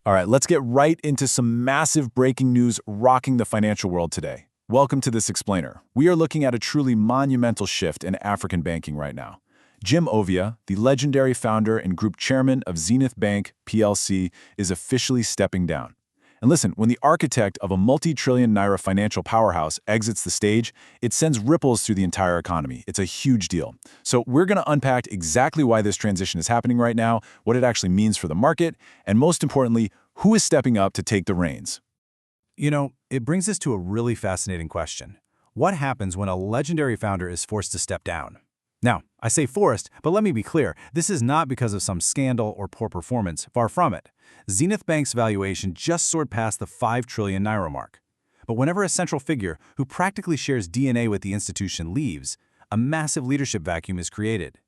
All right, let's get right into some massive breaking news rocking the financial world today. Welcome to this explainer. We are looking at a truly monumental shift in African banking right now. Jim Ovia, the legendary founder and group chairman of Zenith Bank plc, is officially stepping down. And listen, when the architect of a multi-trillion naira financial powerhouse exits the stage, it sends ripples through the entire economy. It's a huge deal. So we're going to unpack exactly why this transition is happening right now, what it actually means for the market, and most importantly, who is stepping up to take the reins. It brings us to a really fascinating question. What happens when a legendary founder is forced to step down? Now, I say forced, but let me be clear, this is not because of some scandal or poor performance, far from it. Zenith Bank's valuation just soared past the 5 trillion naira mark. But whenever a central figure who practically shares DNA with the institution leaves, a massive leadership vacuum is created.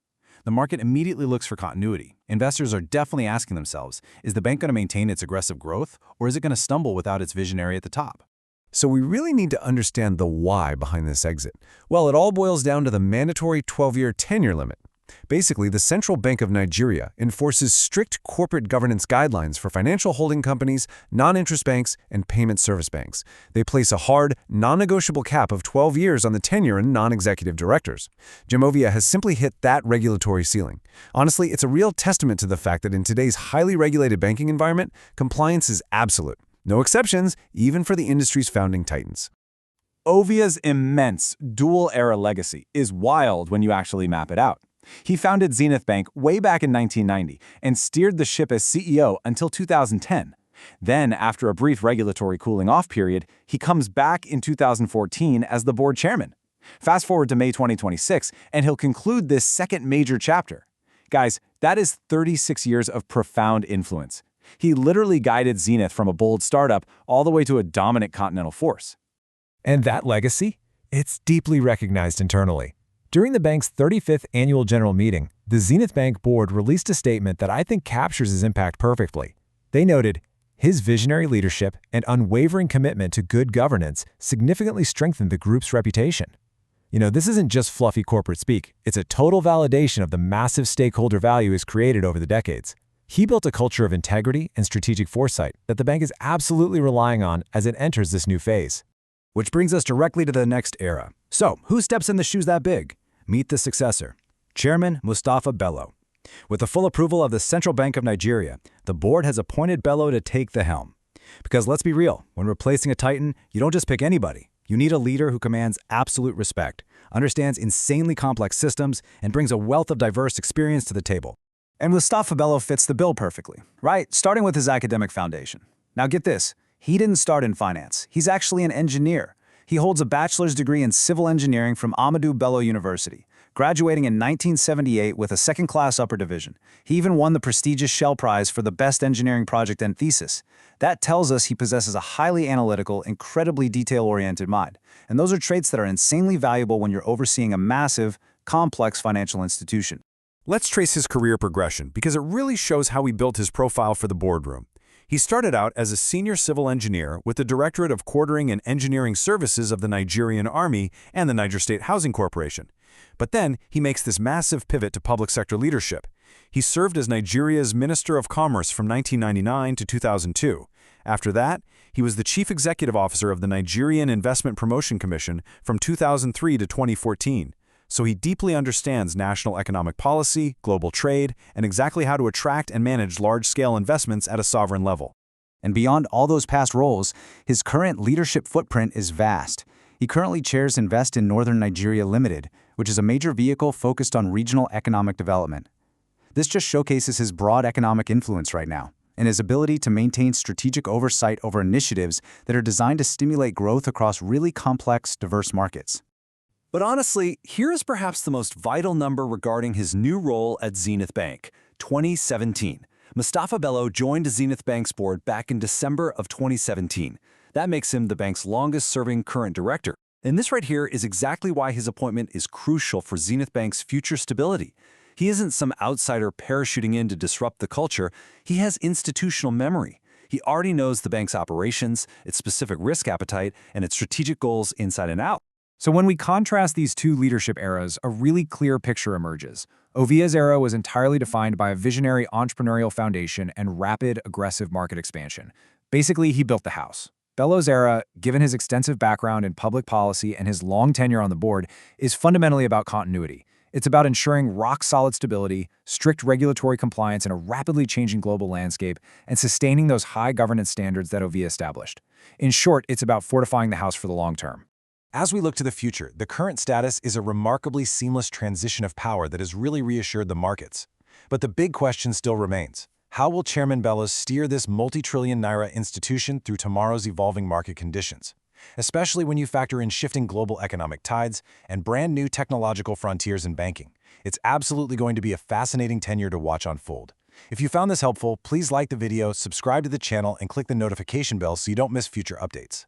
The market immediately looks for continuity. Investors are definitely asking themselves, is the bank going to maintain its aggressive growth, or is it going to stumble without its visionary at the top? So we really need to understand the why behind this exit. Well, it all boils down to the mandatory 12-year tenure limit. Basically, the Central Bank of Nigeria enforces strict corporate governance guidelines for financial holding companies, non-interest banks, and payment service banks. They place a hard, non-negotiable cap of 12 years on the tenure in non-executive directors. Jim Ovia has simply hit that regulatory ceiling. Honestly, it's a real testament to the fact that in today's highly regulated banking environment, compliance is absolute. No exceptions, even for the industry's founding titans. Ovia's immense dual-era legacy is wild when you actually map it out. He founded Zenith Bank way back in 1990 and steered the ship as CEO until 2010. Then, after a brief regulatory cooling-off period, he comes back in 2014 as the board chairman. Fast forward to May 2026, and he'll conclude this second major chapter. Guys, that is 36 years of profound influence. He literally guided Zenith from a bold startup all the way to a dominant continental force. And that legacy? It's deeply recognized internally. During the bank's 35th annual general meeting, the Zenith Bank board released a statement that I think captures his impact perfectly. They noted, his visionary leadership and unwavering commitment to good governance significantly strengthened the group's reputation. This isn't just fluffy corporate speak. It's a total validation of the massive stakeholder value he's created over the decades. He built a culture of integrity and strategic foresight that the bank is absolutely relying on as it enters this new phase. Which brings us directly to the next era. So, who steps in the shoes that big? Meet the successor, Chairman Mustafa Bello. With the full approval of the Central Bank of Nigeria, the board has appointed Bello to take the helm. Because let's be real, when replacing a titan, you don't just pick anybody. You need a leader who commands absolute respect, understands insanely complex systems, and brings a wealth of diverse experience to the table. And Mustafa Bello fits the bill perfectly, right? Starting with his academic foundation. Now get this, he didn't start in finance. He's actually an engineer. He holds a bachelor's degree in civil engineering from Ahmadu Bello University, graduating in 1978 with a second-class upper division. He even won the prestigious Shell Prize for the best engineering project and thesis. That tells us he possesses a highly analytical, incredibly detail-oriented mind. And those are traits that are insanely valuable when you're overseeing a massive, complex financial institution. Let's trace his career progression because it really shows how he built his profile for the boardroom. He started out as a senior civil engineer with the Directorate of Quartering and Engineering Services of the Nigerian Army and the Niger State Housing Corporation. But then he makes this massive pivot to public sector leadership. He served as Nigeria's Minister of Commerce from 1999 to 2002. After that, he was the Chief Executive Officer of the Nigerian Investment Promotion Commission from 2003 to 2014. So he deeply understands national economic policy, global trade, and exactly how to attract and manage large-scale investments at a sovereign level. And beyond all those past roles, his current leadership footprint is vast. He currently chairs Invest in Northern Nigeria Limited, which is a major vehicle focused on regional economic development. This just showcases his broad economic influence right now, and his ability to maintain strategic oversight over initiatives that are designed to stimulate growth across really complex, diverse markets. But honestly, here is perhaps the most vital number regarding his new role at Zenith Bank, 2017. Mustafa Bello joined Zenith Bank's board back in December of 2017. That makes him the bank's longest-serving current director. And this right here is exactly why his appointment is crucial for Zenith Bank's future stability. He isn't some outsider parachuting in to disrupt the culture. He has institutional memory. He already knows the bank's operations, its specific risk appetite, and its strategic goals inside and out. So when we contrast these two leadership eras, a really clear picture emerges. Ovia's era was entirely defined by a visionary entrepreneurial foundation and rapid, aggressive market expansion. Basically, he built the house. Bello's era, given his extensive background in public policy and his long tenure on the board, is fundamentally about continuity. It's about ensuring rock-solid stability, strict regulatory compliance in a rapidly changing global landscape, and sustaining those high governance standards that Ovia established. In short, it's about fortifying the house for the long term. As we look to the future, the current status is a remarkably seamless transition of power that has really reassured the markets. But the big question still remains. How will Chairman Bello steer this multi-trillion naira institution through tomorrow's evolving market conditions? Especially when you factor in shifting global economic tides and brand new technological frontiers in banking. It's absolutely going to be a fascinating tenure to watch unfold. If you found this helpful, please like the video, subscribe to the channel, and click the notification bell so you don't miss future updates.